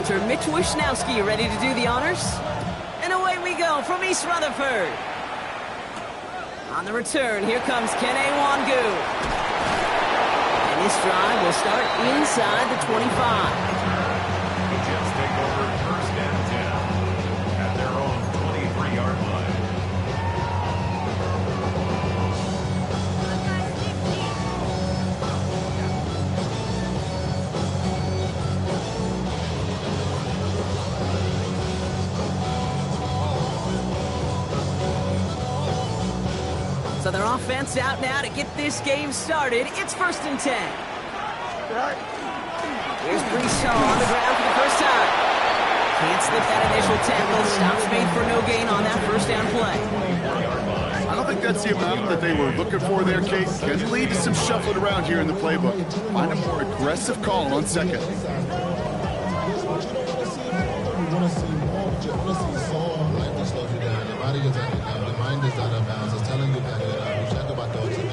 punter Mitch Wishnowski ready to do the honors. And away we go from East Rutherford. On the return, here comes Kene Wangu. And this drive will start inside the 25. The Jets take over first and 10 at their own 23-yard line. So their offense out now to get this game started. It's first and 10. Here's Brisson on the ground for the first time. Can't slip that initial tackle. Stops made for no gain on that first down play. I don't think that's the amount that they were looking for there, Kate. Can lead to some shuffling around here in the playbook. Find a more aggressive call on second.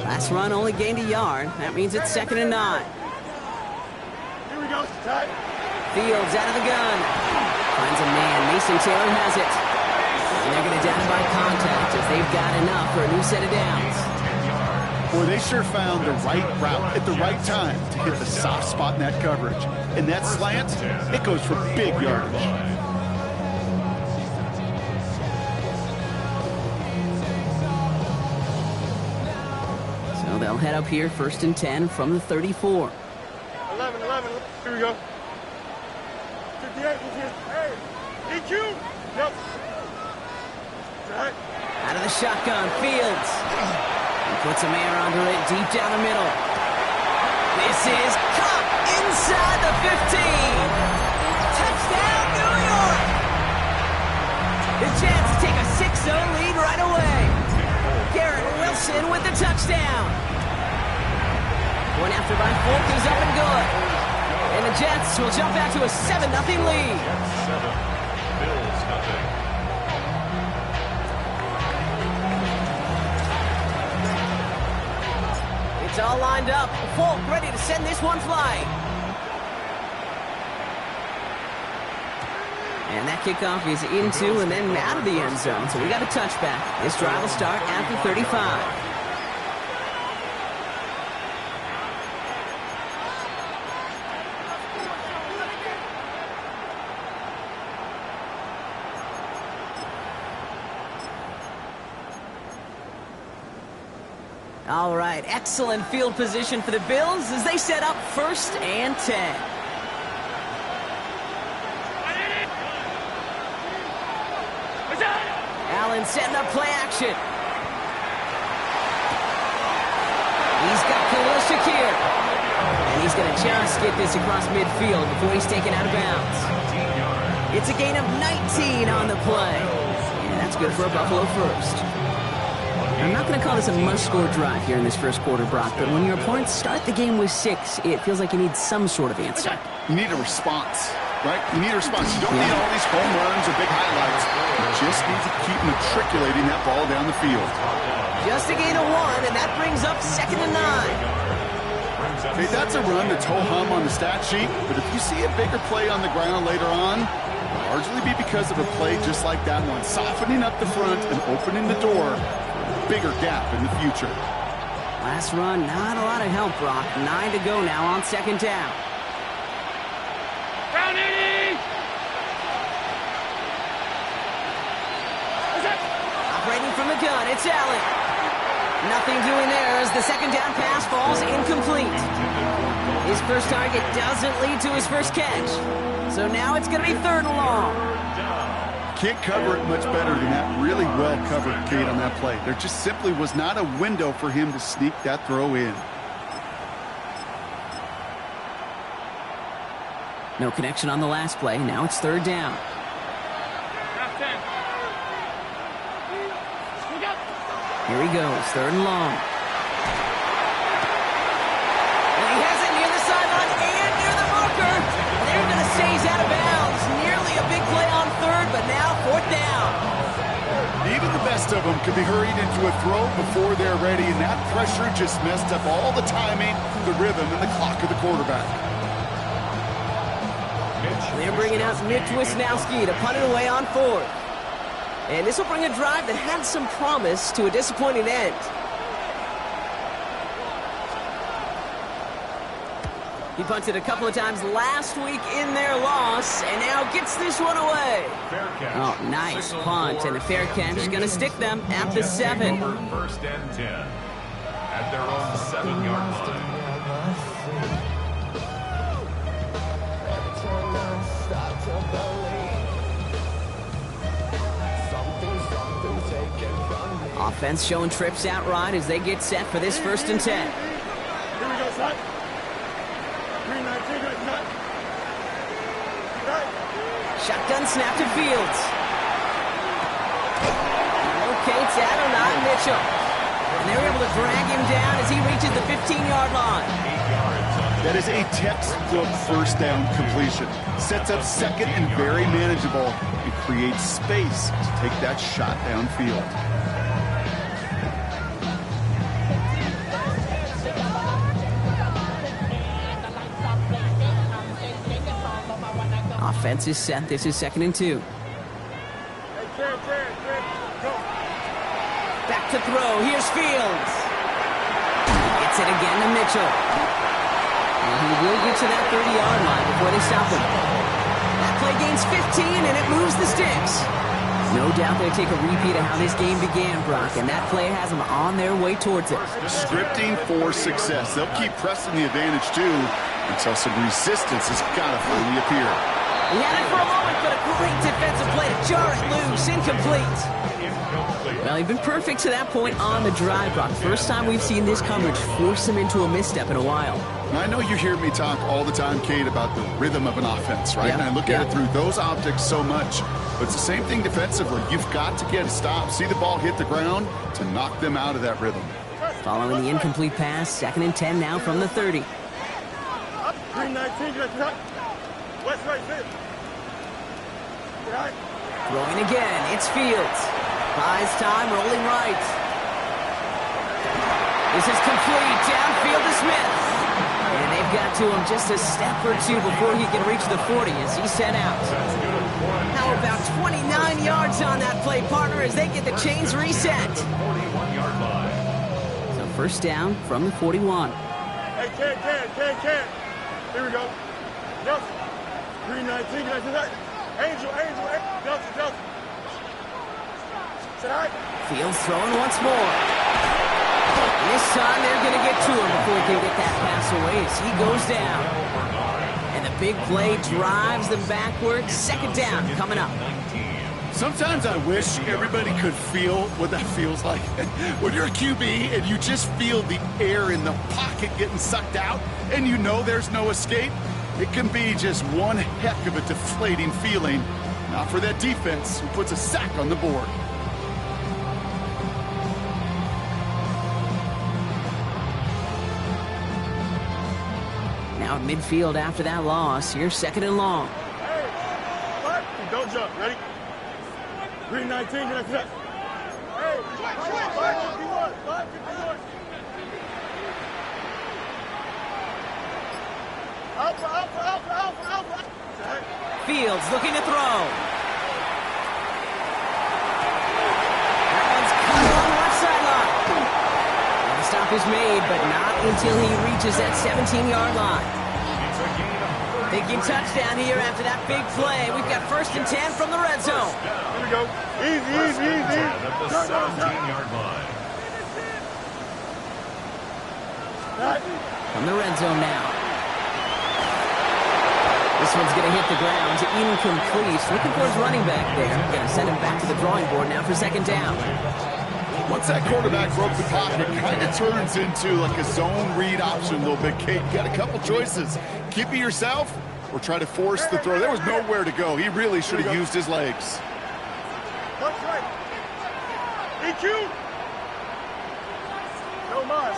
Last run only gained a yard. That means it's second and 9. Here we go. Tight. Fields out of the gun. Finds a man. Mason Taylor has it. And they're going to down by contact as they've got enough for a new set of downs. Boy, they sure found the right route at the right time to hit the soft spot in that coverage. And that slant, it goes for big yardage. They'll head up here first and 10 from the 34. 11. Here we go. 58. Hey, EQ. Yep. Right. Out of the shotgun, Fields. He puts a man under it deep down the middle. This is caught inside the 15. Touchdown, New York. The Jets take a 6-0 lead right away. Garrett Wilson with the touchdown. One after by Folk is up and good. And the Jets will jump back to a 7-0 lead. Jets 7, Bills nothing. It's all lined up. Folk ready to send this one flying. And that kickoff is into and then out of the end zone. So we got a touchback. This drive will start at the 35. All right, excellent field position for the Bills as they set up first and 10. Allen setting up play action. He's got Khalil Shakir. And he's going to just get this across midfield before he's taken out of bounds. It's a gain of 19 on the play. And that's good for a Buffalo first. I'm not going to call this a must-score drive here in this first quarter, Brock, but when your opponents start the game with 6, it feels like you need some sort of answer. You need a response, right? You need a response. You don't need all these home runs or big highlights. You just need to keep matriculating that ball down the field. Just a gain of 1, and that brings up second and 9. Hey, that's a run that's ho-hum on the stat sheet, but if you see a bigger play on the ground later on, it'll largely be because of a play just like that one, softening up the front and opening the door. Bigger gap in the future. Last run, not a lot of help, Brock. 9 to go now on second down. Down 80. Operating from the gun, it's Allen. Nothing doing there as the second down pass falls incomplete. His first target doesn't lead to his first catch. So now it's going to be third and long. Can't cover it much better than that. Really well covered, Kate, on that play. There just simply was not a window for him to sneak that throw in. No connection on the last play. Now it's third down. Here he goes, third and long. And he has it near the sideline and near the marker. They're going to say he's out of bounds. Nearly a big play on third, but now fourth down. Even the best of them could be hurried into a throw before they're ready, and that pressure just messed up all the timing, the rhythm, and the clock of the quarterback. Pitch They're bringing out Nick Wisnowski to punt it away on fourth. And this will bring a drive that had some promise to a disappointing end. He punted a couple of times last week in their loss, and now gets this one away. Oh, nice punt, and a fair catch is going to stick them at the 7. First and 10 at their own 7-yard line. Offense showing trips out right as they get set for this 1st and 10. Here we go, son. 319, right? Shotgun snap to Fields. Locates Adonai Mitchell. And they're able to drag him down as he reaches the 15-yard line. That is a textbook first down completion. Sets up second and very manageable and creates space to take that shot downfield. Offense is set. This is 2nd and 2. Back to throw. Here's Fields. Gets it again to Mitchell. And he will get to that 30-yard line before they stop him. That play gains 15, and it moves the sticks. No doubt they take a repeat of how this game began, Brock, and that play has them on their way towards it. Scripting for success. They'll keep pressing the advantage, too, until some resistance has got to finally appear. He had it for a moment, but a great defensive play to jar it loose. Incomplete. Well, he'd been perfect to that point on the drive, Brock. First time we've seen this coverage force him into a misstep in a while. I know you hear me talk all the time, Kate, about the rhythm of an offense, right? Yeah, and I look at it through those optics so much. But it's the same thing defensively. You've got to get a stop, see the ball hit the ground to knock them out of that rhythm. Following the incomplete pass, 2nd and 10 now from the 30. 319, West right, fit. Right. Throwing again, it's Fields. Buys time, rolling right. This is complete, downfield to Smith. And they've got to him just a step or two before he can reach the 40 as he set out. How about 29 yards on that play, partner, as they get the chains reset. So 1st down from the 41. Hey, can. Here we go. Nelson. 319, Angel, Nelson. Fields throwing once more. This time they're going to get to him before he can get that pass away as he goes down. And the big play drives them backwards. 2nd down coming up. Sometimes I wish everybody could feel what that feels like. When you're a QB and you just feel the air in the pocket getting sucked out and you know there's no escape, it can be just one heck of a deflating feeling. Not for that defense who puts a sack on the board. Now at midfield after that loss, here's 2nd and long. Hey, what? Don't jump. Ready? 319, Hey, 551. Alpha. Fields looking to throw. That one's cut on the left sideline. And the stop is made, but not until he reaches that 17-yard line. Thinking touchdown here after that big play. We've got 1st and 10 from the red zone. Here we go. Easy. At the 17-yard line. From the red zone now. This one's going to hit the ground. Incomplete. Looking for his running back there. Going to send him back to the drawing board now for 2nd down. Once that quarterback broke the pocket, it kind of turns into like a zone read option a little bit, Kate. You got a couple choices. Keep it yourself or try to force the throw. There was nowhere to go. He really should have used his legs. Punch right. EQ. No mas.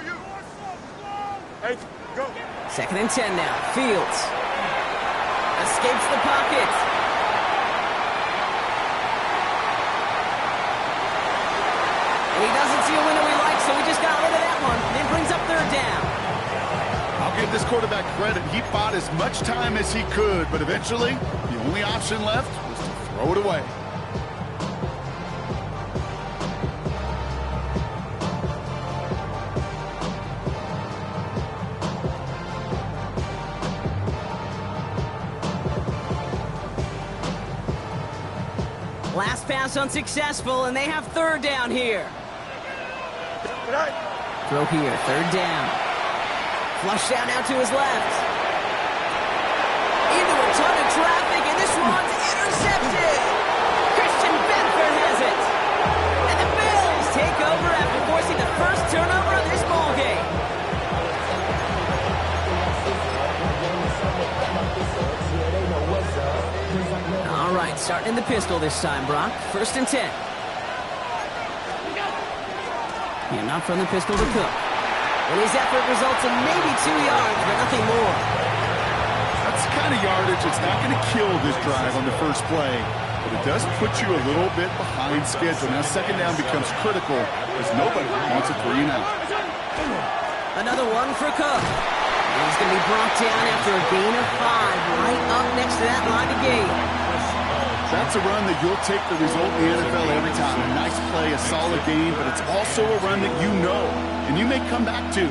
You. Hey, go. 2nd and 10 now. Fields escapes the pocket. And he doesn't see a window he likes, so he just got rid of that one. Then brings up 3rd down. I'll give give this quarterback credit. He bought as much time as he could, but eventually, the only option left was to throw it away. Last pass unsuccessful, and they have third down here. Throw here, third down. Flush down out to his left. Into a ton of traffic, and this one's intercepted. Christian Benford has it. And the Bills take over after forcing the first turnover of this ball game. All right, starting in the pistol this time, Brock. 1st and 10. And not from the pistol to Cook. And his effort results in maybe 2 yards, but nothing more. That's the kind of yardage that's not going to kill this drive on the first play, but it does put you a little bit behind schedule. Now, second down becomes critical because nobody wants a 3 and out. Another one for Cook. And he's going to be brought down after a gain of 5, right up next to that line of game. That's a run that you'll take the result in the NFL every time. A nice play, a solid game, but it's also a run that you know, and you may come back to,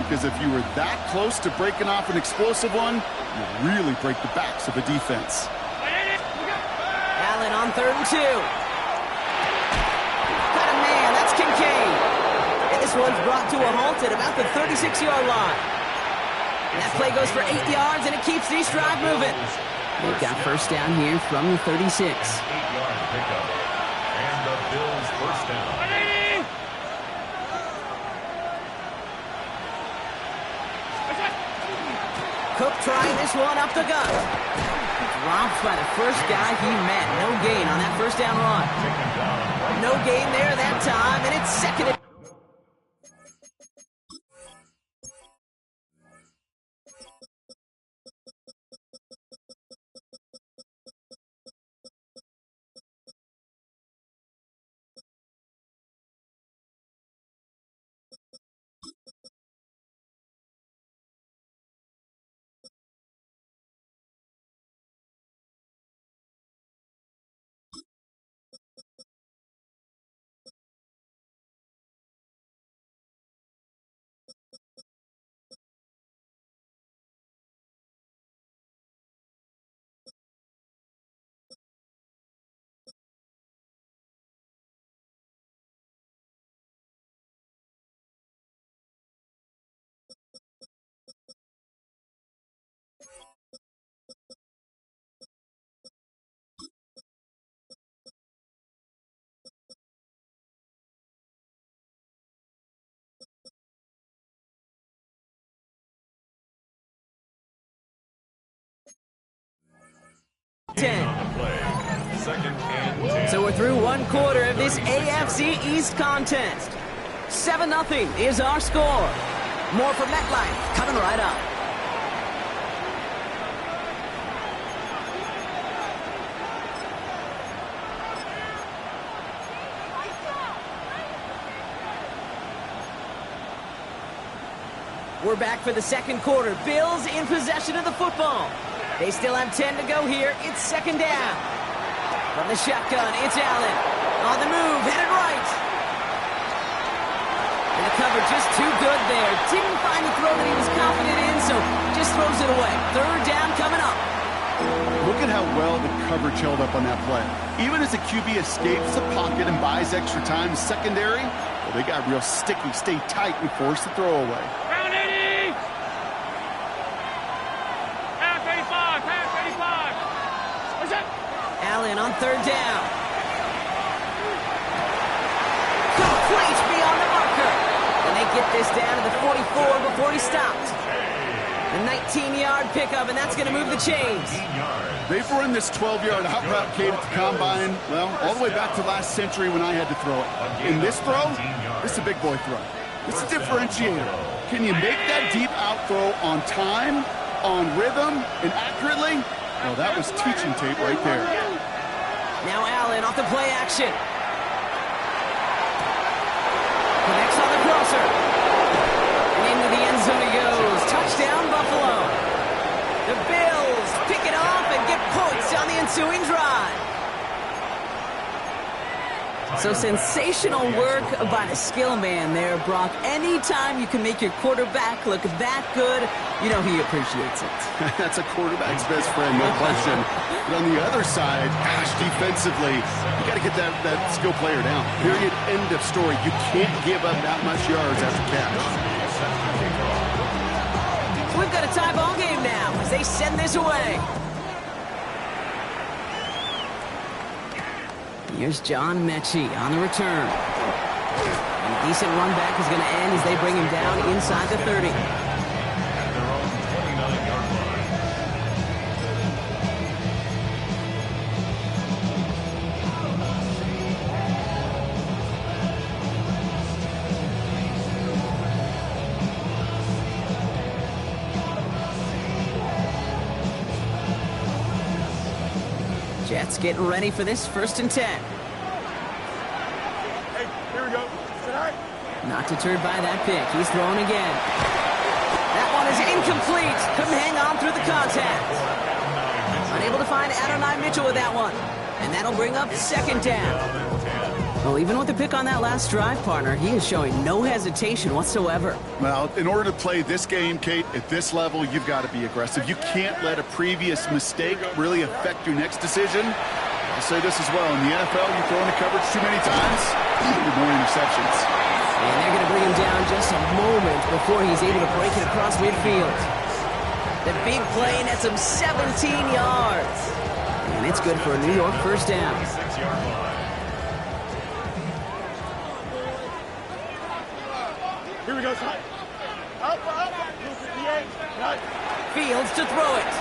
because if you were that close to breaking off an explosive one, you really break the backs of the defense. Allen on 3rd and 2. Got a man, that's Kincaid. And this one's brought to a halt at about the 36-yard line. And that play goes for 8 yards, and it keeps these drive moving. They've got first down here from the 36. 8-yard pickup. And the Bills first down. Cook trying this one up the gut. Dropped by the first guy he met. No gain on that first down run. No gain there that time, and it's second and... So we're through one quarter of this AFC East contest. 7-0 is our score. More from MetLife coming right up. We're back for the second quarter. Bills in possession of the football. They still have 10 to go here. It's second down. From the shotgun, it's Allen. On the move, headed right. And the cover just too good there. Didn't find the throw that he was confident in, so just throws it away. Third down coming up. Look at how well the coverage held up on that play. Even as the QB escapes the pocket and buys extra time, secondary, well, they got real sticky, stay tight, and force the throw away. Allen on third down. Complete beyond the marker. And they get this down to the 44 before he stopped. A 19-yard pickup, and that's going to move the chains. They've run this 12-yard out route, Kate, at the combine, well, all the way back to last century when I had to throw it. In this throw, this is a big boy throw. It's a differentiator. Can you make that deep out throw on time, on rhythm, and accurately? Well, that was teaching tape right there. Now Allen off the play action. Connects on the crosser. And into the end zone he goes. Touchdown, Buffalo. The Bills pick it off and get points on the ensuing drive. So sensational work by the skill man there, Brock. Anytime you can make your quarterback look that good, you know he appreciates it. That's a quarterback's best friend, no question. But on the other side, gosh, defensively, you got to get that skill player down. Period. End of story. You can't give up that much yards after catch. So we've got a tie ball game now as they send this away. Here's John Mechie on the return. And a decent run back is going to end as they bring him down inside the 30. At their own 29-yard line. Jetz getting ready for this 1st and 10. Hey, here we go. Tonight. Not deterred by that pick. He's throwing again. That one is incomplete. Couldn't hang on through the contact. Unable to find Adonai Mitchell with that one. And that'll bring up 2nd down. Well, even with the pick on that last drive, partner, he is showing no hesitation whatsoever. Well, in order to play this game, Kate, at this level, you've got to be aggressive. You can't let a previous mistake really affect your next decision. I'll say this as well. In the NFL, you throw into coverage too many times, you're more interceptions. And they're going to bring him down just a moment before he's able to break it across midfield. The big play nets him 17 yards. And it's good for a New York 1st down. 6-yard line. Here we go, son. Up. 58. Right. Fields to throw it.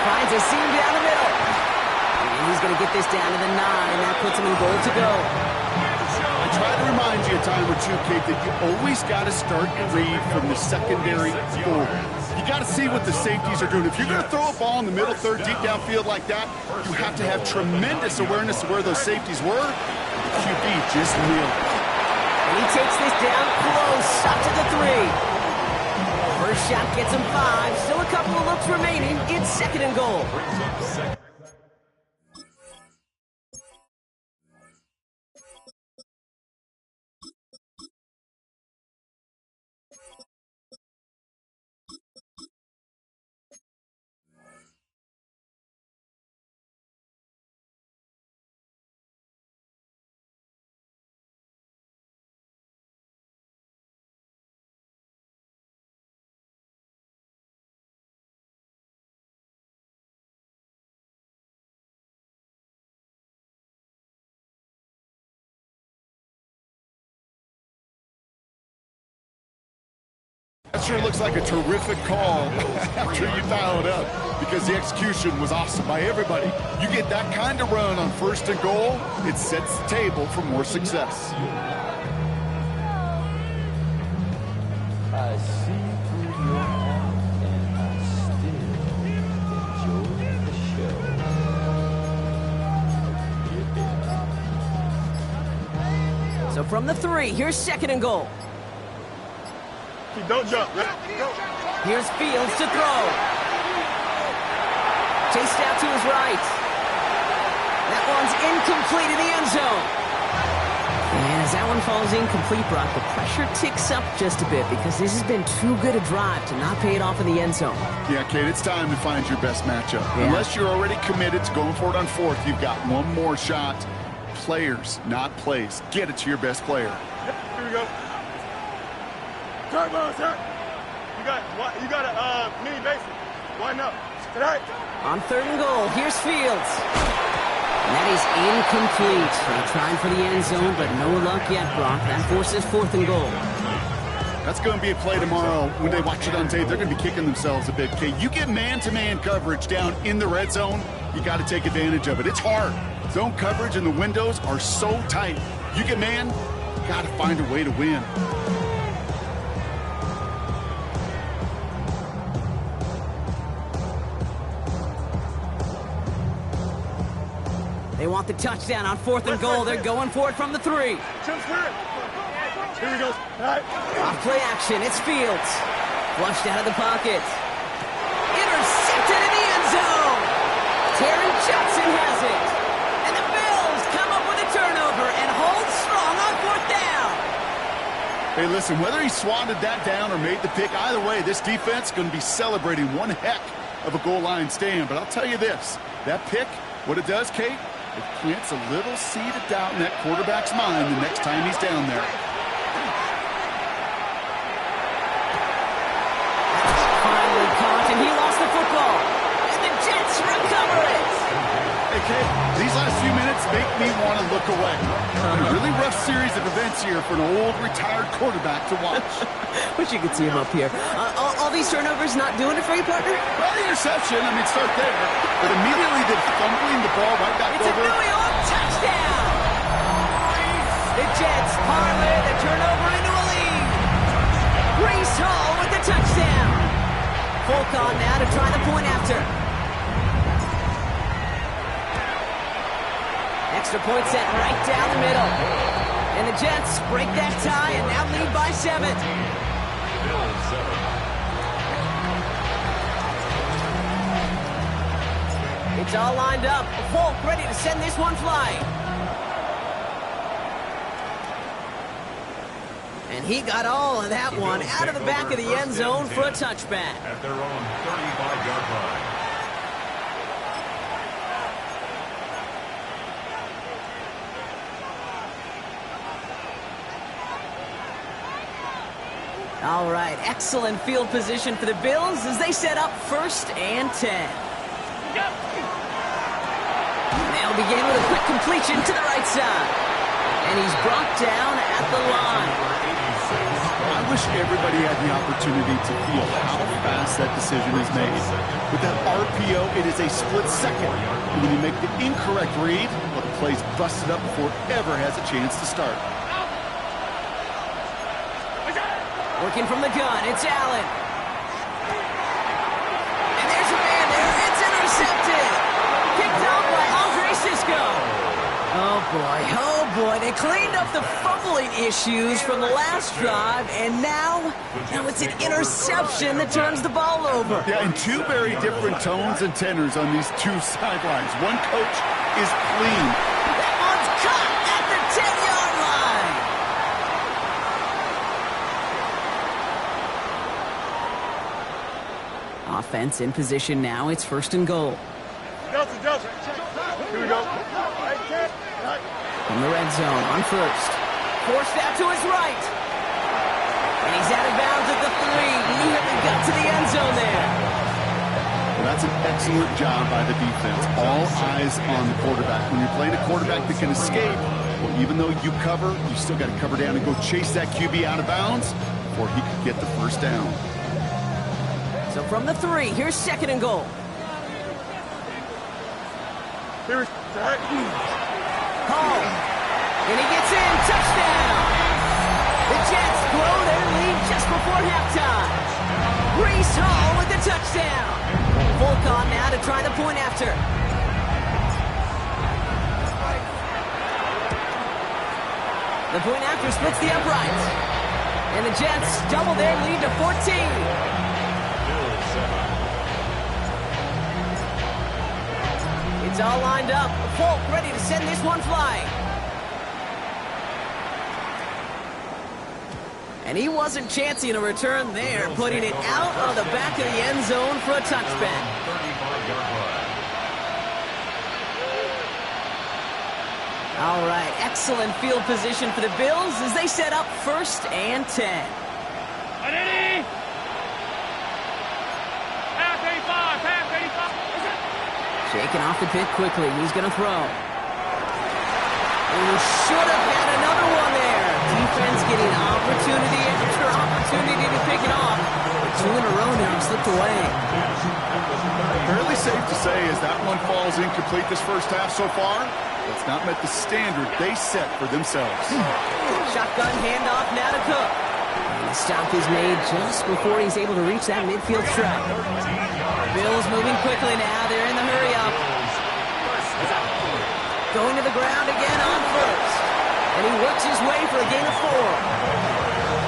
Finds a seam down the middle. And he's going to get this down to the 9. That puts him in goal to go. I try to remind you a time or two, Kate, that you always got to start your read from the secondary forward. You got to see what the safeties are doing. If you're going to throw a ball in the middle third, deep downfield like that, you have to have tremendous awareness of where those safeties were. The QB just nailed it. And he takes this down close, up to the 3. First shot gets him 5. Still a couple of looks remaining. It's 2nd and goal. That sure looks like a terrific call after you dial it up, because the execution was awesome by everybody. You get that kind of run on 1st and goal, it sets the table for more success. I see through your heart and I still enjoy the show. So from the 3, here's 2nd and goal. Don't jump. Go. Here's Fields to throw. Chased out to his right. That one's incomplete in the end zone. And as that one falls incomplete, Brock, the pressure ticks up just a bit because this has been too good a drive to not pay it off in the end zone. Yeah, Kate, it's time to find your best matchup. Yeah. Unless you're already committed to going for it on 4th, you've got one more shot. Players, not plays. Get it to your best player. Here we go. Turbo, sir. You got a mini basic. Why not? Tonight. On 3rd and goal, here's Fields. And that is incomplete. They tried for the end zone, but no luck yet, Brock. That forces 4th and goal. That's going to be a play tomorrow. When they watch it on tape, they're going to be kicking themselves a bit. Okay, you get man-to-man coverage down in the red zone, you got to take advantage of it. It's hard. Zone coverage and the windows are so tight. You get man, you got to find a way to win. They want the touchdown on 4th and goal. They're going for it from the 3. Here we go. Tonight. Off play action, it's Fields. Flushed out of the pocket. Intercepted in the end zone. Terry Johnson has it. And the Bills come up with a turnover and hold strong on 4th down. Hey, listen, whether he swatted that down or made the pick, either way, this defense is going to be celebrating one heck of a goal line stand. But I'll tell you this, that pick, what it does, Kate, it plants a little seed of doubt in that quarterback's mind the next time he's down there. Finally caught, and he lost the football. And the Jets recover it. Hey, Kate, these last few minutes make me want to look away. A really rough series of events here for an old retired quarterback to watch. Wish you could see him up here. All these turnovers not doing it for you, partner? Well, the interception, I mean, start there. But immediately they're fumbling the ball right back It's over. a New York touchdown! The Jets parlay the turnover into a lead. Breece Hall with the touchdown. Folk on now to try the point after. Extra point set right down the middle. And the Jets break that tie and now lead by 7. Bills 7. It's all lined up. Folk ready to send this one flying. And he got all of that one out of the back of the end zone for a touchback. At their own 35-yard line. All right, excellent field position for the Bills as they set up 1st and 10. They'll begin with a quick completion to the right side. And he's brought down at the line. I wish everybody had the opportunity to feel how fast that decision is made. With that RPO, it is a split second. And when you make the incorrect read, well, the play's busted up before it ever has a chance to start. Working from the gun, it's Allen. And there's a man there. It's intercepted. Picked off by Andre Sisco. Oh, boy. They cleaned up the fumbling issues from the last drive, and now it's an interception that turns the ball over. Yeah, and two very different tones and tenors on these two sidelines. One coach is clean. That one's caught at the 10-yard line. Offense in position now. It's 1st and goal. Delta. Here we go. From the red zone on 1st. Forced out to his right. And he's out of bounds at the 3. He nearly got to the end zone there. Well, that's an excellent job by the defense. All eyes on the quarterback. When you're playing a quarterback that can escape, well, even though you cover, you still got to cover down and go chase that QB out of bounds before he could get the 1st down. So from the 3, here's 2nd and goal. Here's Hall. And he gets in. Touchdown. The Jets blow their lead just before halftime. Breece Hall with the touchdown. Folk on now to try the point after. The point after splits the uprights. And the Jets double their lead to 14. It's all lined up. Folk ready to send this one flying. And he wasn't chancing a return there, putting it out of the back of the end zone for a touchback. 35-yard line. All right, excellent field position for the Bills as they set up 1st and 10. Ready? Half 85. Shaking off the pit quickly. He's going to throw. He should have had another one there. Defense getting opportunity after opportunity to pick it off. But 2 in a row now slipped away. Fairly safe to say as that one falls incomplete this first half so far, it's not met the standard they set for themselves. Shotgun handoff now to Cook. And the stop is made just before he's able to reach that midfield strike. Bills moving quickly now. They're in the hurry up. Going to the ground again on 1st. And he works his way for a gain of 4.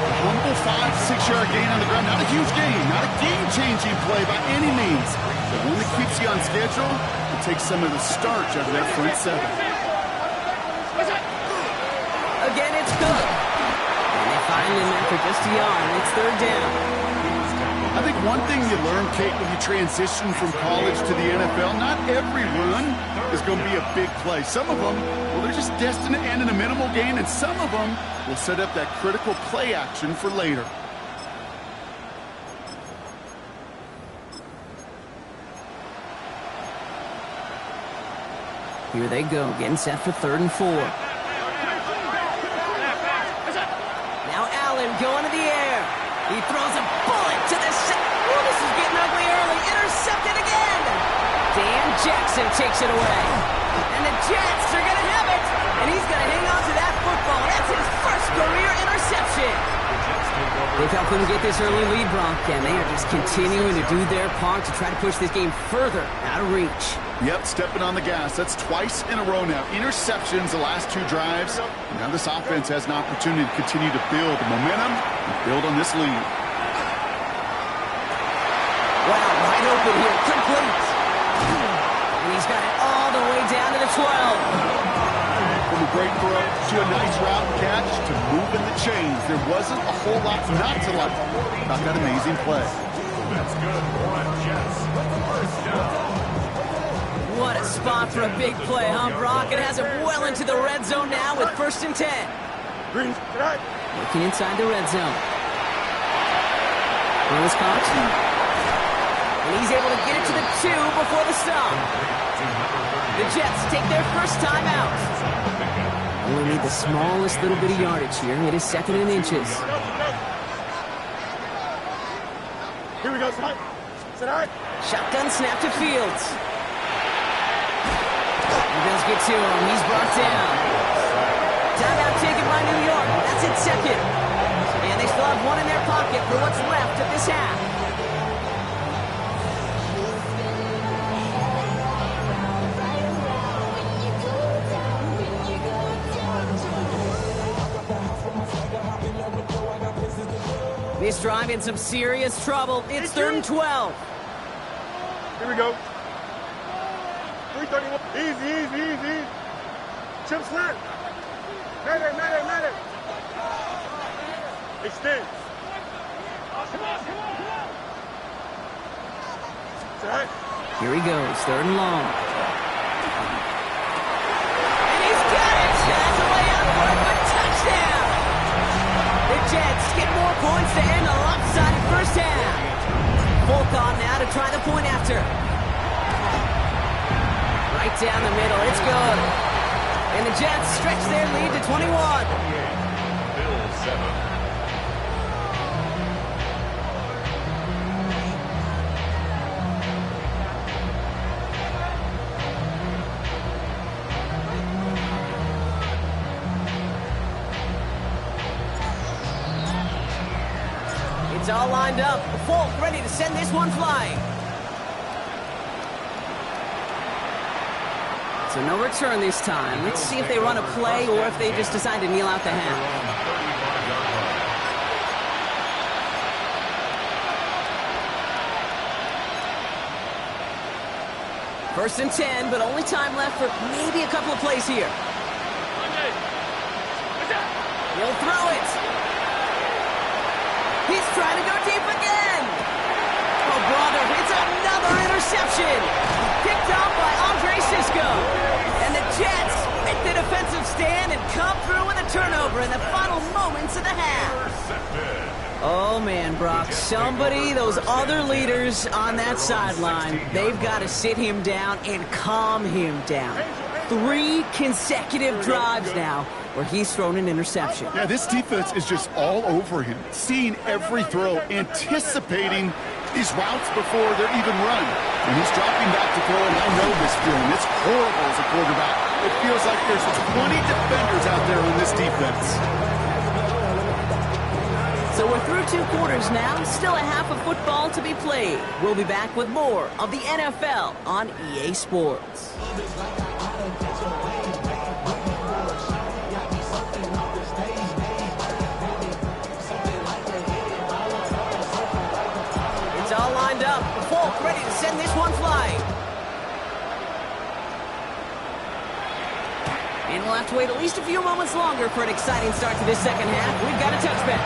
Humble 5-6-yard gain on the ground. Not a huge gain, not a game-changing play by any means. But one that keeps you on schedule and takes some of the starch out of that front seven. Again, it's good. And they find him after just a yard. It's third down. I think one thing you learn, Kate, when you transition from college to the NFL, not every run is going to be a big play. Some of them, well, they're just destined to end in a minimal gain, and some of them will set up that critical play action for later. Here they go, getting set for 3rd and 4. Now Allen going to the air. He throws a bullet to the oh, this is getting ugly early. Intercepted again. Dan Jackson takes it away. And the Jetz are going to have it. And he's going to hang on to that football. That's his first career interception. They've helped them get this early lead, Bronk, and they are just continuing to do their part to try to push this game further out of reach. Yep, stepping on the gas. That's twice in a row now. Interceptions the last 2 drives. Now this offense has an opportunity to continue to build the momentum and build on this lead. Wow, wide open here. Complete. And he's got it all the way down to the 12. From a great throw to a nice route catch to moving the chains. There wasn't a whole lot not to like about that amazing play. That's good. One Jetz. First down. What a spot for a big play, huh, Brock? It has it well into the red zone now with 1st and 10. Looking inside the red zone. Throws caught. And he's able to get it to the 2 before the stop. The Jetz take their first time out. Only need the smallest little bit of yardage here. It is 2nd and inches. Here we go, son. Sit all right. Shotgun snap to Fields. He does get to him. He's brought down. Timeout taken by New York. That's its 2nd. And they still have 1 in their pocket for what's left of this half. This drive in some serious trouble. It's 3rd and 12. Here we go. 331. Easy. Chip slant. Mayday. Extend. Set. Here he goes, 3rd and long. And he's got it. That's a way out for a good touchdown. The Jetz get more points to end a lopsided first half. Folk on now to try the point after. Right down the middle, it's good. And the Jetz stretch their lead to 21. Bill 7. It's all lined up. Folk ready to send this one flying. So no return this time. Let's see if they run a play or if they just decide to kneel out the half. 1st and 10, but only time left for maybe a couple of plays here. He'll throw it. He's trying to go deep again. Oh, brother, it's another interception. Picked off by Andre Sisco. And the Jetz make the defensive stand and come through with a turnover in the final moments of the half. Oh, man, Brock, somebody, those other leaders on that sideline, they've got to sit him down and calm him down. 3 consecutive drives now where he's thrown an interception. Yeah, this defense is just all over him, seeing every throw, anticipating these routes before they're even run. And he's dropping back to throw, and I know this feeling. It's horrible as a quarterback. It feels like there's 20 defenders out there on this defense. So we're through 2 quarters now, still a half of football to be played. We'll be back with more of the NFL on EA Sports. ready to send this one flying. And we'll have to wait at least a few moments longer for an exciting start to this second half. We've got a touchback.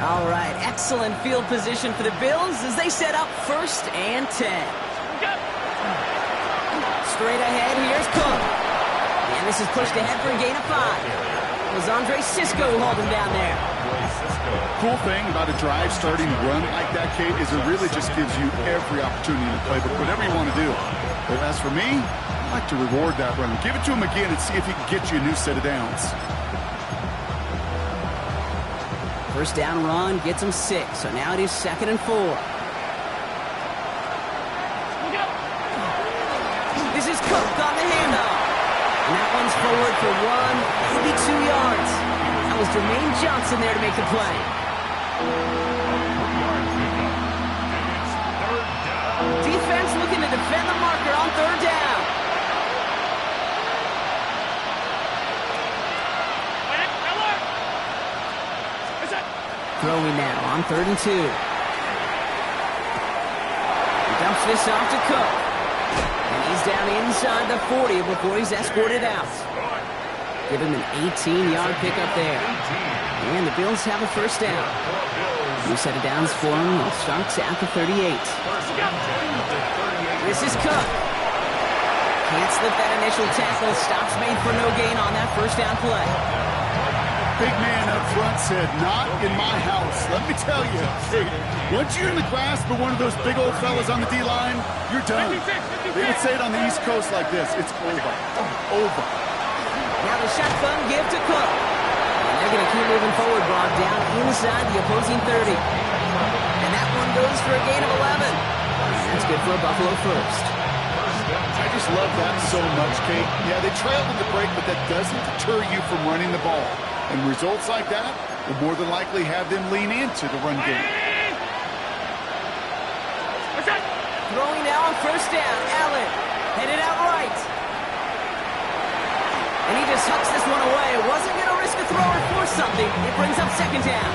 All right, excellent field position for the Bills as they set up 1st and 10. Straight ahead, here's Cook. And this is pushed ahead for a gain of 5. Was Andre Cisco holding down there. Cool thing about a drive starting run like that, Kate, is it really just gives you every opportunity to play, but whatever you want to do. But as for me, I like to reward that run. Give it to him again and see if he can get you a new set of downs. First down run gets him 6, so now it is 2nd and 4. This is Cook on the handoff. And that one's forward for 1, maybe 2 yards. That was Jermaine Johnson there to make the play. Defense looking to defend the marker on 3rd down. Throwing now on 3rd and 2. He dumps this off to Cook. And he's down inside the 40 before he's escorted out. Give him an 18-yard pickup there. And the Bills have a first down. New set of downs for him. He starts at the 38. This is Cook. Can't slip that initial tackle. Stops made for no gain on that first down play. Big man up front said, not in my house. Let me tell you, hey, once you're in the grasp of one of those big old fellas on the D-line, you're done. They would say it on the East Coast like this, it's over. Over. Now the shotgun give to Cook. And they're going to keep moving forward, brought down inside the opposing 30. And that one goes for a gain of 11. That's good for a Buffalo first. I just love that so much, Kate. Yeah, they trailed in the break, but that doesn't deter you from running the ball. And results like that will more than likely have them lean into the run game. Throwing now on first down. Allen headed out right. And he just hucks this one away. Wasn't going to risk a throw or force something. It brings up 2nd down.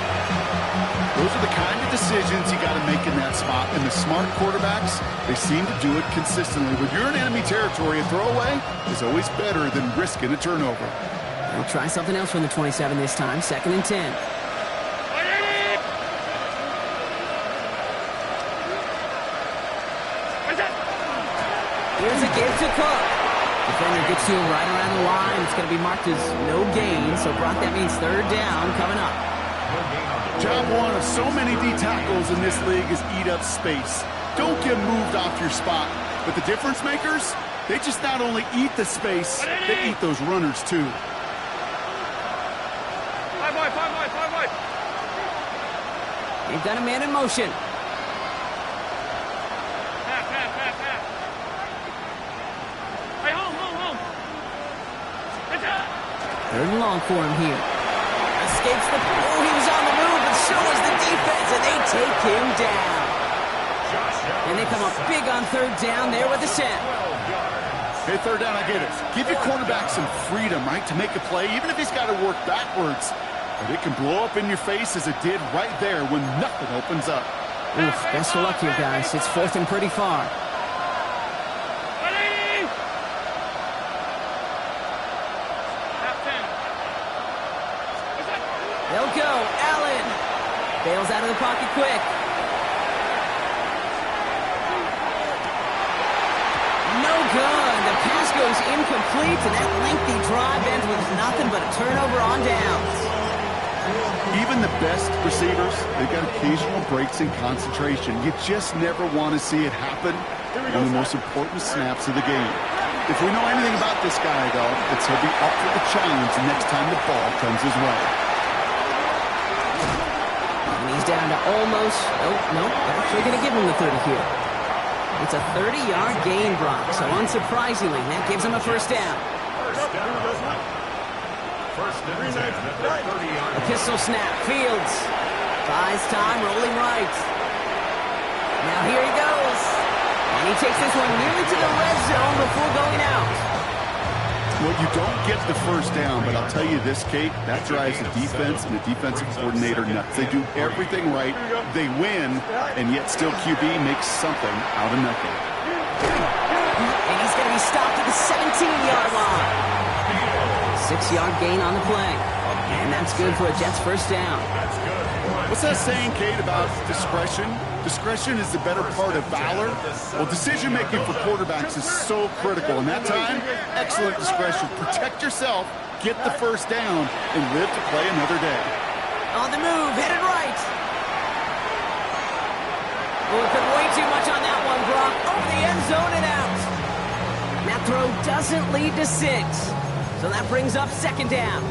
Those are the kind of decisions you got to make in that spot. And the smart quarterbacks, they seem to do it consistently. When you're in enemy territory, a throwaway is always better than risking a turnover. We'll try something else from the 27 this time. 2nd and 10. Here's a give to Cook. Defender gets to him right around the line. It's going to be marked as no gain. So, Brock, that means 3rd down coming up. Job one of so many D tackles in this league is eat up space. Don't get moved off your spot. But the difference makers, they just not only eat the space, they eat those runners too. Five wide. They've got a man in motion. Pass. Hey, home. 3rd and long for him here. Escapes the... Oh, he was on the move, but so was the defense, and they take him down. And they come up big on 3rd down there with the set. Hey, 3rd down, I get it. Give your quarterback some freedom, right, to make a play, even if he's got to work backwards. But it can blow up in your face as it did right there when nothing opens up. Oof, best of luck here, guys. It's 4th and pretty far. They'll go. Allen bails out of the pocket quick. No good. The pass goes incomplete, and that lengthy drive ends with nothing but a turnover on downs. Even the best receivers, they've got occasional breaks in concentration. You just never want to see it happen on the most important snaps of the game. If we know anything about this guy, though, it's he'll be up for the challenge next time the ball comes his way. And he's down to almost... Nope. They're actually going to give him the 30 here. It's a 30-yard gain, Brock. So unsurprisingly, that gives him a first down. A pistol snap. Fields Buys time, rolling right. Now here he goes. And he takes this one nearly to the red zone before going out. Well, you don't get the first down, but I'll tell you this, Kate, that drives the defense and the defensive coordinator nuts. They do everything right, they win, and yet still QB makes something out of nothing. And he's going to be stopped at the 17-yard line. 6-yard gain on the play. And that's good for a Jets first down. What's that saying, Kate, about discretion? Discretion is the better part of valor. Well, decision-making for quarterbacks is so critical. And that time, excellent discretion. Protect yourself, get the first down, and live to play another day. On the move, headed right. Oh, it put way too much on that one, Brock. Over the end zone and out. That throw doesn't lead to 6. So that brings up second down.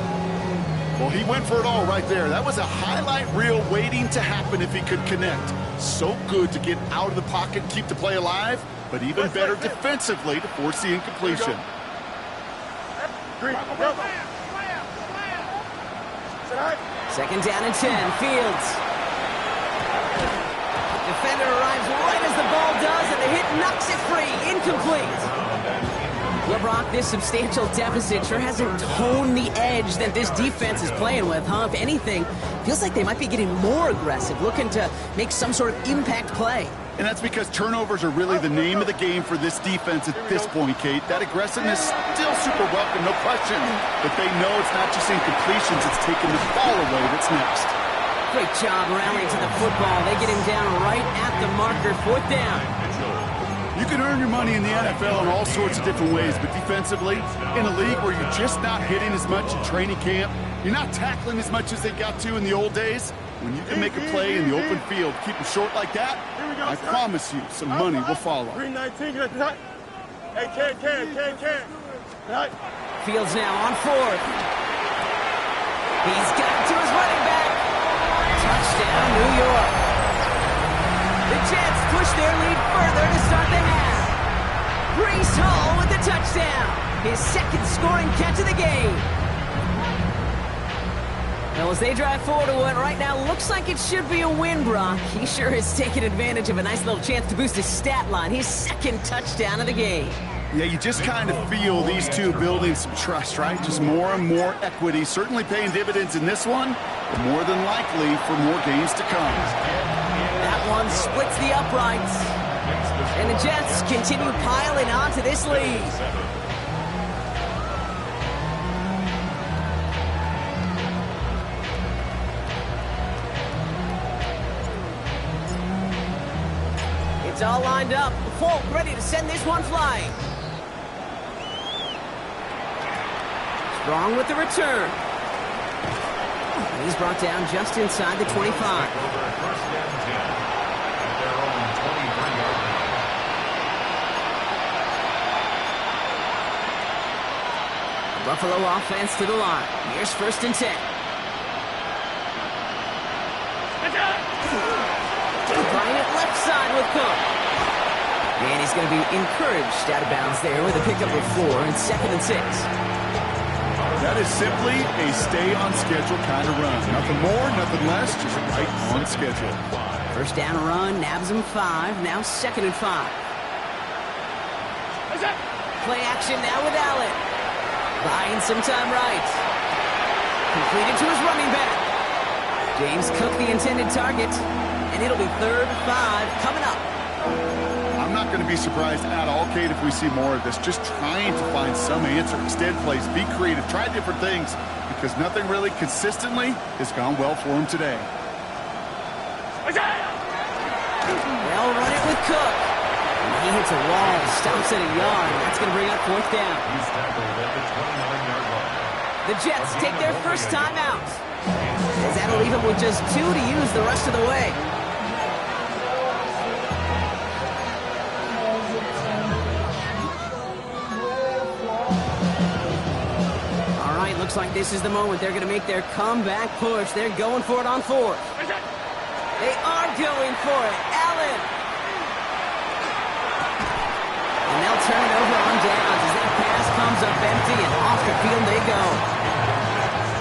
Well, he went for it all right there. That was a highlight reel waiting to happen if he could connect. So good to get out of the pocket and keep the play alive, but even better defensively to force the incompletion. Second down and 10, Fields. Defender arrives right as the ball does, and the hit knocks it free. Incomplete. Well, Brock, this substantial deficit sure hasn't toned the edge that this defense is playing with, huh? If anything, feels like they might be getting more aggressive, looking to make some sort of impact play. And that's because turnovers are really the name of the game for this defense at this point, Kate. That aggressiveness still super welcome, no question. But they know it's not just incompletions, it's taking the ball away that's next. Great job rallying to the football. They get him down right at the marker, fourth down. You can earn your money in the NFL in all sorts of different ways, but defensively, in a league where you're just not hitting as much in training camp, you're not tackling as much as they got to in the old days, when you can make a play in the open field, keep them short like that, I promise you some money will follow. 319, get it tonight. Hey, can. Fields now on fourth. He's got it to his running back. Touchdown, New York. The Jets push their lead further to start the half. Breece Hall with the touchdown. His second scoring catch of the game. Well, as they drive forward to what right now looks like it should be a win, Brock, he sure has taken advantage of a nice little chance to boost his stat line. His second touchdown of the game. Yeah, you just kind of feel these two building some trust, right? Just more and more equity, certainly paying dividends in this one, but more than likely for more games to come. That one splits the uprights. And the Jets continue piling on to this lead. It's all lined up. Folk ready to send this one flying. Strong with the return. And he's brought down just inside the 25. Buffalo offense to the line. Here's first and 10. Trying it left side with Cook. And he's going to be encouraged out of bounds there with a pickup of 4 and 2nd and 6. That is simply a stay on schedule kind of run. Nothing more, nothing less, just right on schedule. First down run, nabs him 5, now 2nd and 5. Play action now with Allen. Buying some time right. Completed to his running back. James Cook the intended target. And it'll be 3rd and 5 coming up. I'm not going to be surprised at all, Kate, if we see more of this. Just trying to find some answer. Extend plays, be creative, try different things, because nothing really consistently has gone well for him today. They'll run it with Cook. And he hits a wall, stops at a yard. That's going to bring up 4th down. He's tackled at the 29-yard line. The Jets take their first time out. As that'll leave him with just 2 to use the rest of the way. All right, looks like this is the moment. They're going to make their comeback push. They're going for it on 4th. They are going for it. Allen. And they'll turn it over on downs as that pass comes up empty and off the field they go.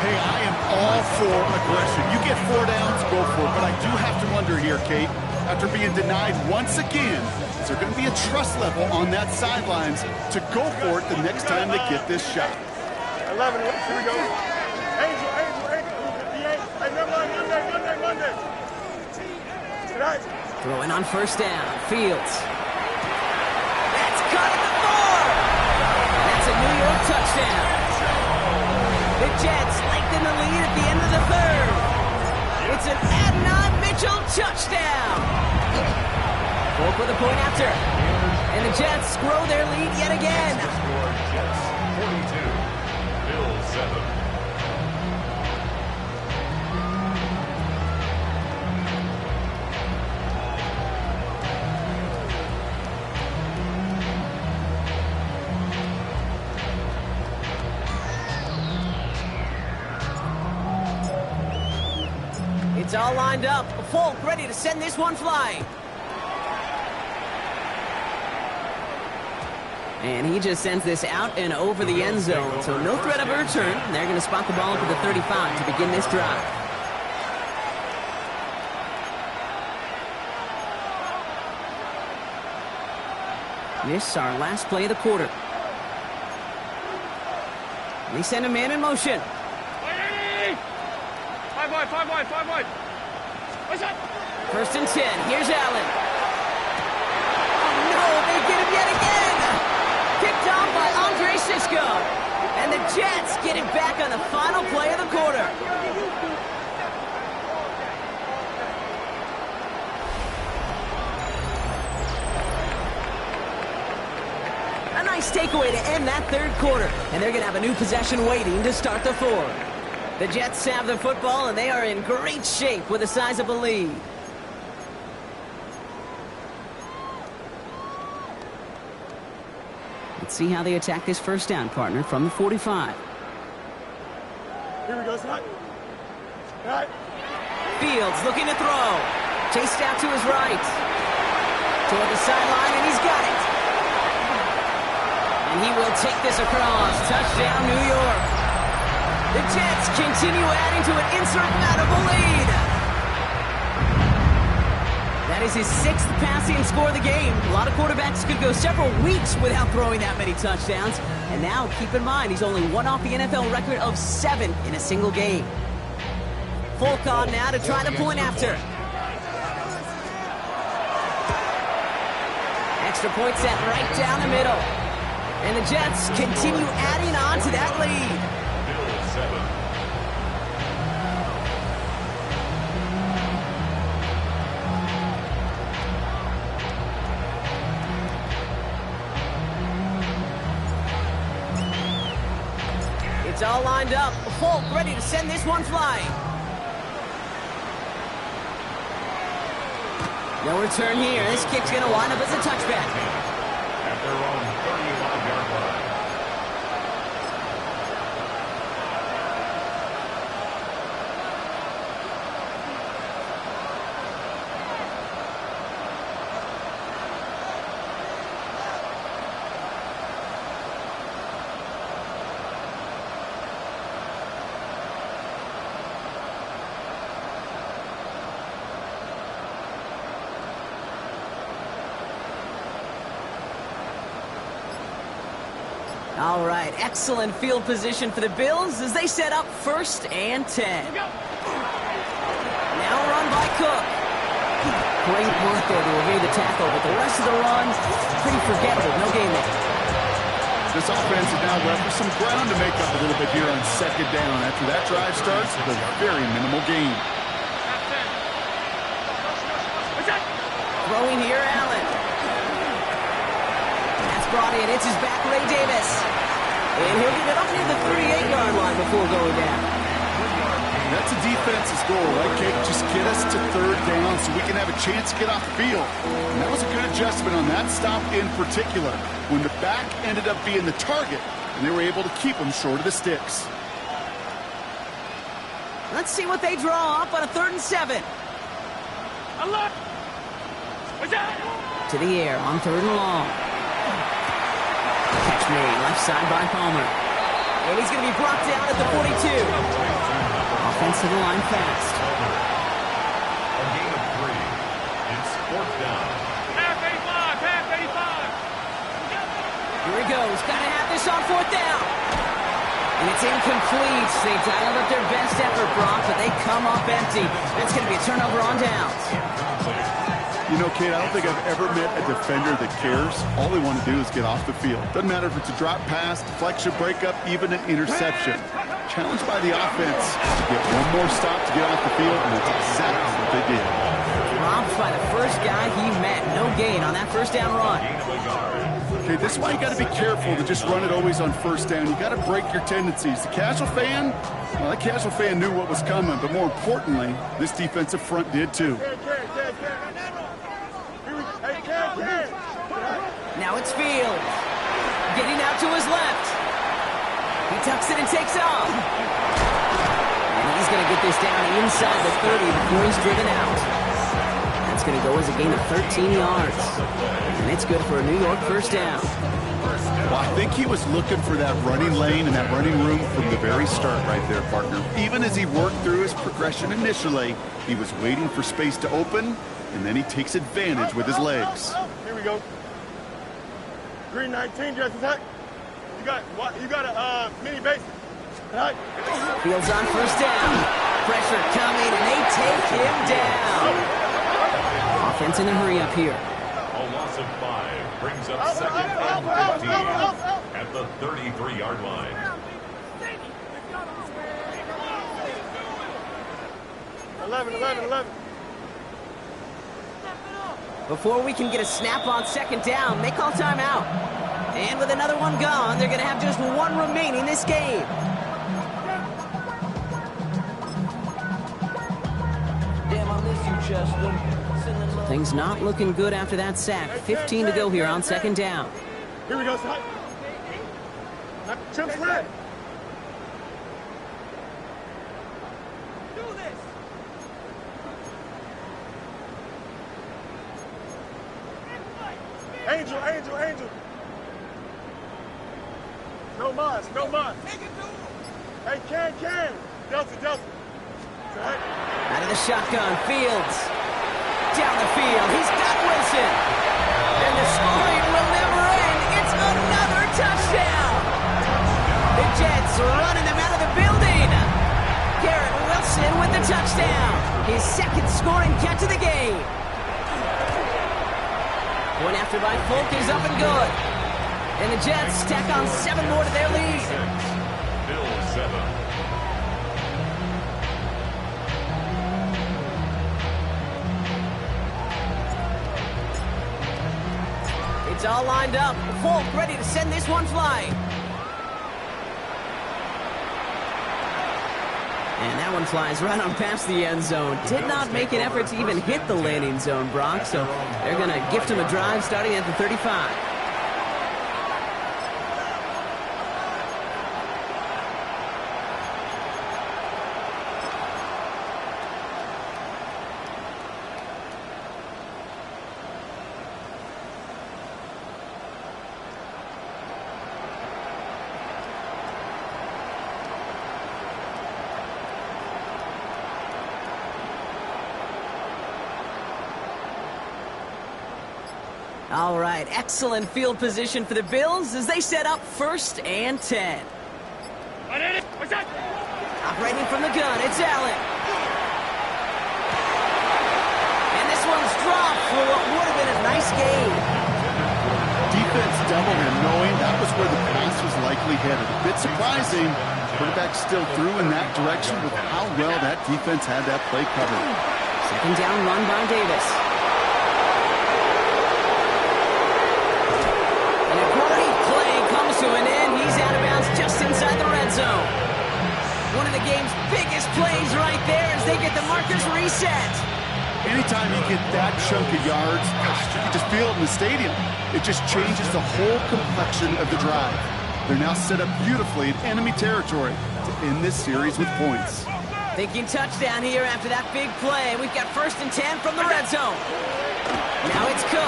Hey, I am all for aggression. You get 4 downs, go for it. But I do have to wonder here, Kate, after being denied once again, is there going to be a trust level on that sidelines to go for it the next time they get this shot? 11, here we go. Angel. Hey, Monday. Tonight. Throwing on first down. Fields. That's caught at the 4. That's a New York touchdown. The Jets lengthen the lead at the end of the 3rd. It's an Adnan Mitchell touchdown. Volk with a point after. And the Jets grow their lead yet again. Jets 42, Bills 7. It's all lined up. Volk ready to send this one flying. And he just sends this out and over the end zone. So no threat of a return. They're going to spot the ball up at the 35 to begin this drive. This our last play of the quarter. They send a man in motion. 5 wide. What's up? 1st and 10. Here's Allen. Oh, no, they get him yet again. Picked off by Andre Sisco. And the Jets get it back on the final play of the quarter. A nice takeaway to end that 3rd quarter. And they're going to have a new possession waiting to start the 4th. The Jets have the football, and they are in great shape with a sizable lead. Let's see how they attack this first down, partner, from the 45. Here we go, Scott. Fields looking to throw. Chased out to his right. Toward the sideline, and he's got it. And he will take this across. Touchdown, New York. The Jets continue adding to an insurmountable lead. That is his 6th passing score of the game. A lot of quarterbacks could go several weeks without throwing that many touchdowns. And now, keep in mind, he's only one off the NFL record of 7 in a single game. Volk on now to try the point after. Extra point set right down the middle. And the Jets continue adding on to that lead. Bills 7. It's all lined up. Volk ready to send this one flying. No return here. This kick's going to wind up as a touchback. At their own 35-yard line. All right, excellent field position for the Bills as they set up 1st and 10. Now run by Cook. Great work there to evade the tackle, but the rest of the run, pretty forgettable. No gain there. This offense is now left with some ground to make up a little bit here on 2nd down. After that drive starts with a very minimal gain. Throwing here, Allen. That's brought in. It's his back, Ray Davis. And he'll get it up near the 38-yard line before going down. That's a defense's goal, right, Kate? Just get us to 3rd down so we can have a chance to get off the field. And that was a good adjustment on that stop in particular, when the back ended up being the target, and they were able to keep him short of the sticks. Let's see what they draw up on a 3rd and 7. To the air on 3rd and long. Catch made left side by Palmer. And he's going to be brought down at the 42. A Offense to the line fast. A gain of 3. It's 4th down. Half 85, half 85. Here he goes. Got to have this on 4th down. And it's incomplete. They dialed up their best effort, Brock, but they come up empty. That's going to be a turnover on downs. You know, Kate, I don't think I've ever met a defender that cares. All they want to do is get off the field. Doesn't matter if it's a drop pass, deflection, breakup, even an interception. Challenged by the offense to get one more stop to get off the field, and that's exactly what they did. Dropped by the first guy he met. No gain on that first down run. Okay, this is why you got to be careful to just run it always on first down. You got to break your tendencies. The casual fan, well, that casual fan knew what was coming, but more importantly, this defensive front did too. Now it's Fields. Getting out to his left. He tucks it and takes off. And he's going to get this down inside the 30 before he's driven out. That's going to go as a gain of 13 yards. And it's good for a New York first down. Well, I think he was looking for that running lane and that running room from the very start right there, partner. Even as he worked through his progression initially, he was waiting for space to open, and then he takes advantage with his legs. Here we go. Green 19, Jetz. You got a mini base. Right. Fields on first down. Pressure coming, and they take him down. Offense in a hurry up here. A loss of 5 brings up 2nd and 15 at the 33-yard line. Eleven. Before we can get a snap on second down, they call timeout. And with another one gone, they're going to have just one remaining this game. Damn, I miss you, Chester. Things not looking good after that sack. 15 to go here on second down. Here we go, son. Chimp's red. Do this. Angel. No mas. Hey, can. Delta. Right. Out of the shotgun, Fields. Down the field, he's got Wilson. And the scoring will never end. It's another touchdown. The Jetz running them out of the building. Garrett Wilson with the touchdown. His second scoring catch of the game. One after by Folk is up and good. And the Jetz tack on 7 more to their lead. Bill 7. It's all lined up. Folk ready to send this one flying. And that one flies right on past the end zone. Did not make an effort to even hit the landing zone, Brock, so they're going to gift him a drive starting at the 35. All right, excellent field position for the Bills as they set up 1st and 10. Operating from the gun, it's Allen. And this one's dropped for what would have been a nice gain. Defense doubled him, knowing that was where the pass was likely headed. A bit surprising. Quarterback still threw in that direction with how well that defense had that play covered. Second down run by Davis. To an end, he's out of bounds just inside the red zone. One of the game's biggest plays right there as they get the markers reset. Anytime you get that chunk of yards, gosh, you can just feel it in the stadium. It just changes the whole complexion of the drive. They're now set up beautifully in enemy territory to end this series with points. Thinking touchdown here after that big play. We've got 1st and 10 from the red zone. Now it's Cook.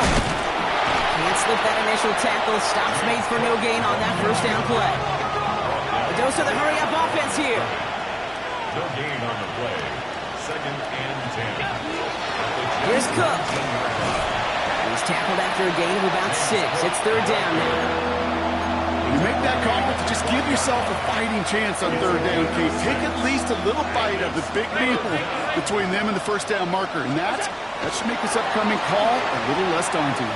Can't slip that initial tackle. Stops made for no gain on that first down play. A dose of the hurry-up offense here. no gain on the play. 2nd and 10. Here's Cook. He's tackled after a gain of about 6. It's 3rd down now. You make that call to just give yourself a fighting chance on 3rd down, Kate. Take at least a little bite of the big meal between them and the 1st down marker. And that should make this upcoming call a little less daunting.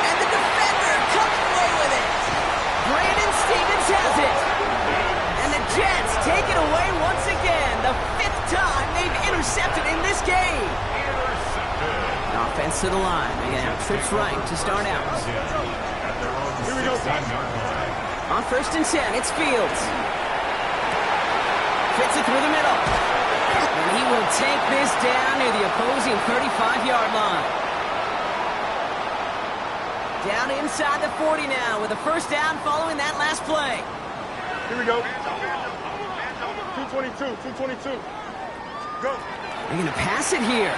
And the defender comes away with it. Brandon Stevens has it. And the Jets take it away once again. The 5th time they've intercepted in this game. Offense to the line. They're going to have trips right to start out. Here we go. On 1st and 10, it's Fields. Fits it through the middle. And he will take this down near the opposing 35-yard line. Down inside the 40 now with a 1st down following that last play. Here we go. 222. Go. They're going to pass it here.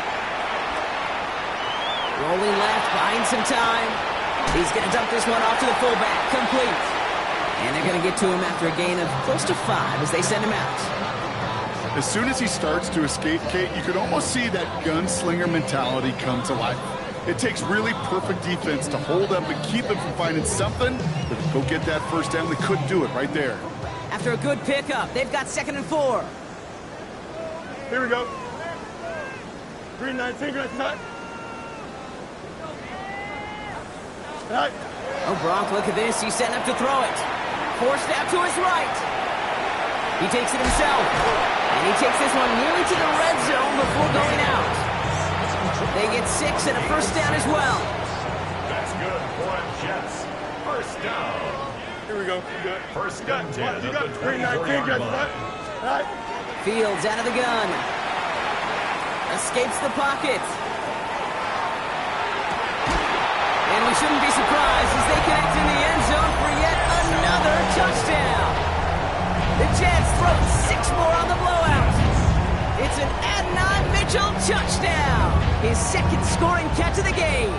Rolling left, buying some time. He's going to dump this one off to the fullback. Complete. And they're going to get to him after a gain of close to 5 as they send him out. As soon as he starts to escape, Kate, you can almost see that gunslinger mentality come to life. It takes really perfect defense to hold up and keep him from finding something, but go get that 1st down. They couldn't do it right there. After a good pickup, they've got 2nd and 4. Here we go. 319, that's not. Right. Oh, Brock, look at this. He's setting up to throw it. Forced out to his right. He takes it himself. And he takes this one nearly to the red zone before going out. They get 6 and a 1st down as well. That's good for a Jetz. 1st down. Here we go. Good. 1st and 10. You got 319, that's not. Right. Fields out of the gun. Escapes the pocket. And we shouldn't be surprised as they connect in the end zone for yet another touchdown. The Jets throw 6 more on the blowout. It's an Adnan Mitchell touchdown. His 2nd scoring catch of the game.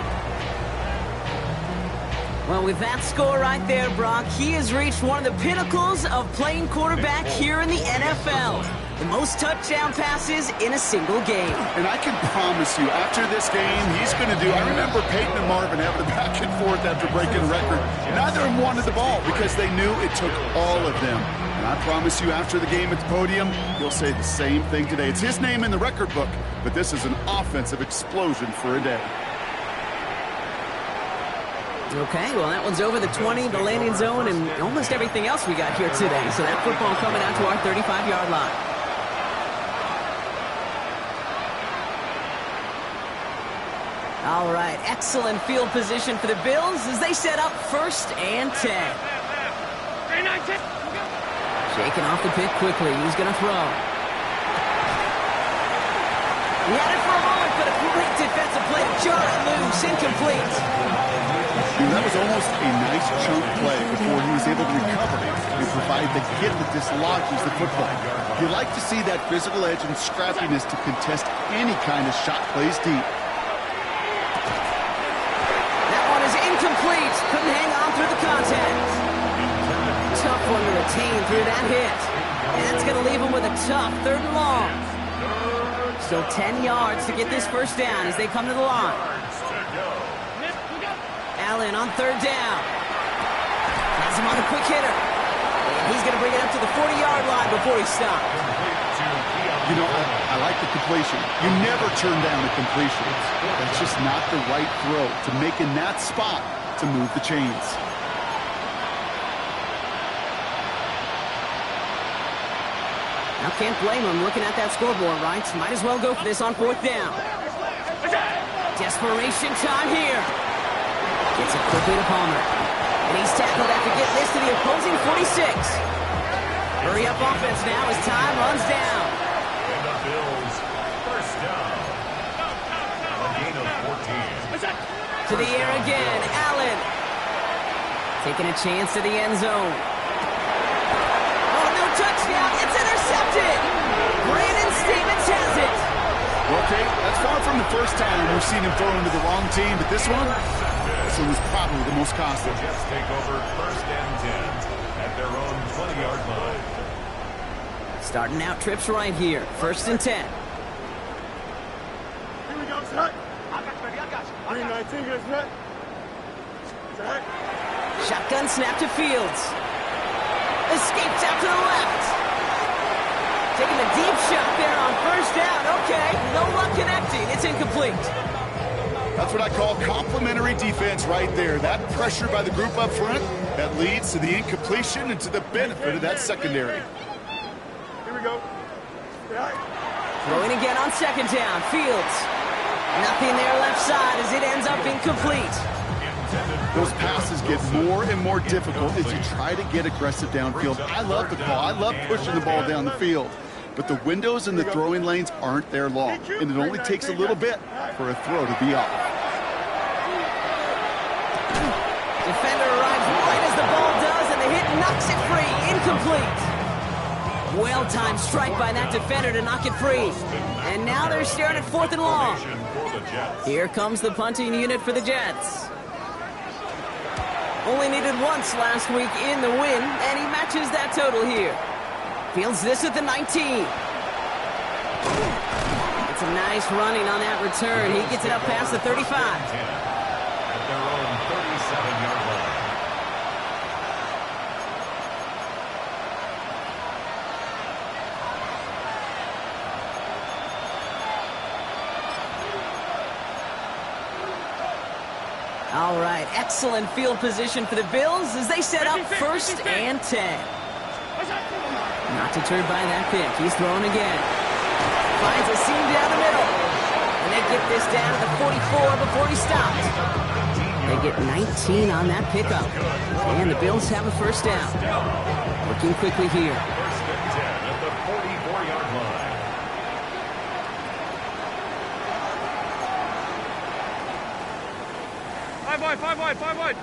Well, with that score right there, Brock, he has reached one of the pinnacles of playing quarterback here in the NFL. The most touchdown passes in a single game. And I can promise you, after this game, he's going to do... I remember Peyton and Marvin having a back and forth after breaking a record. Neither of them wanted the ball because they knew it took all of them. And I promise you, after the game at the podium, he'll say the same thing today. It's his name in the record book, but this is an offensive explosion for a day. Okay, well, that one's over the 20, the landing zone, and almost everything else we got here today. So that football coming out to our 35-yard line. All right, excellent field position for the Bills as they set up 1st and 10. Shaking off the pick quickly. He's going to throw. He had it for a moment, but a great defensive play to jar it loose. Incomplete. That was almost a nice chunk play before he was able to recover and provide the hit that dislodges the football. You like to see that physical edge and scrappiness to contest any kind of shot plays deep. That one is incomplete. Couldn't hang on through the contact. Tough one to retain through that hit. And that's going to leave him with a tough 3rd and long. Still 10 yards to get this 1st down as they come to the line. Allen on 3rd down. Has him on a quick hitter. And he's going to bring it up to the 40-yard line before he stops. You know, I like the completion. You never turn down the completion. That's just not the right throw to make in that spot to move the chains. Now can't blame him looking at that scoreboard, right? Might as well go for this on 4th down. Desperation time here. Gets it quickly to Palmer. And he's tackled after getting this to the opposing 46. Hurry up offense now as time runs down. And the Bills, 1st down. A gain of 14. To the air again, Allen. Taking a chance to the end zone. Oh, no touchdown. It's intercepted. Brandon Stevens has it. Well, Kate, that's far from the first time we've seen him throw into the wrong team, but this one was probably the most costly. The Jets take over 1st and 10 at their own 20-yard line. Starting out trips right here. 1st and 10. Here we go, set. Green 19, get set. Set. Shotgun snap to Fields. Escapes out to the left. Taking a deep shot there on 1st down. Okay, no luck connecting. It's incomplete. That's what I call complimentary defense right there. That pressure by the group up front, that leads to the incompletion and to the benefit of that secondary. Here we go. Set. Throwing again on 2nd down. Fields. Nothing there left side as it ends up incomplete. Those passes get more and more difficult as you try to get aggressive downfield. I love the call. I love pushing the ball down the field. But the windows in the throwing lanes aren't there long, and it only takes a little bit for a throw to be off. Defender arrives right as the ball does, and the hit knocks it free. Incomplete. Well-timed strike by that defender to knock it free. And now they're staring at 4th and long. Here comes the punting unit for the Jets. Only needed once last week in the win, and he matches that total here. Fields this at the 19. It's a nice running on that return. He gets it up past the 35. At their own 37-yard line. All right, excellent field position for the Bills as they set up 1st and 10. Not deterred by that pick. He's throwing again. Finds a seam down the middle. And they get this down to the 44 before he stopped. They get 19 on that pickup. And the Bills have a 1st down. Working quickly here. 1st and 10 at the 44-yard line. Five wide.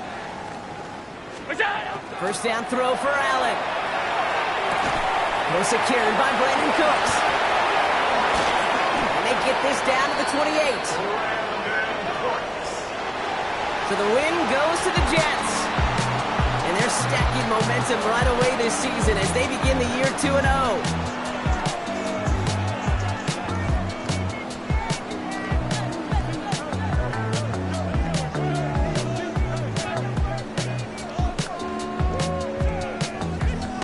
1st down throw for Allen. Well secured by Brandon Cooks. And they get this down to the 28. So the win goes to the Jets. And they're stacking momentum right away this season as they begin the year 2-0.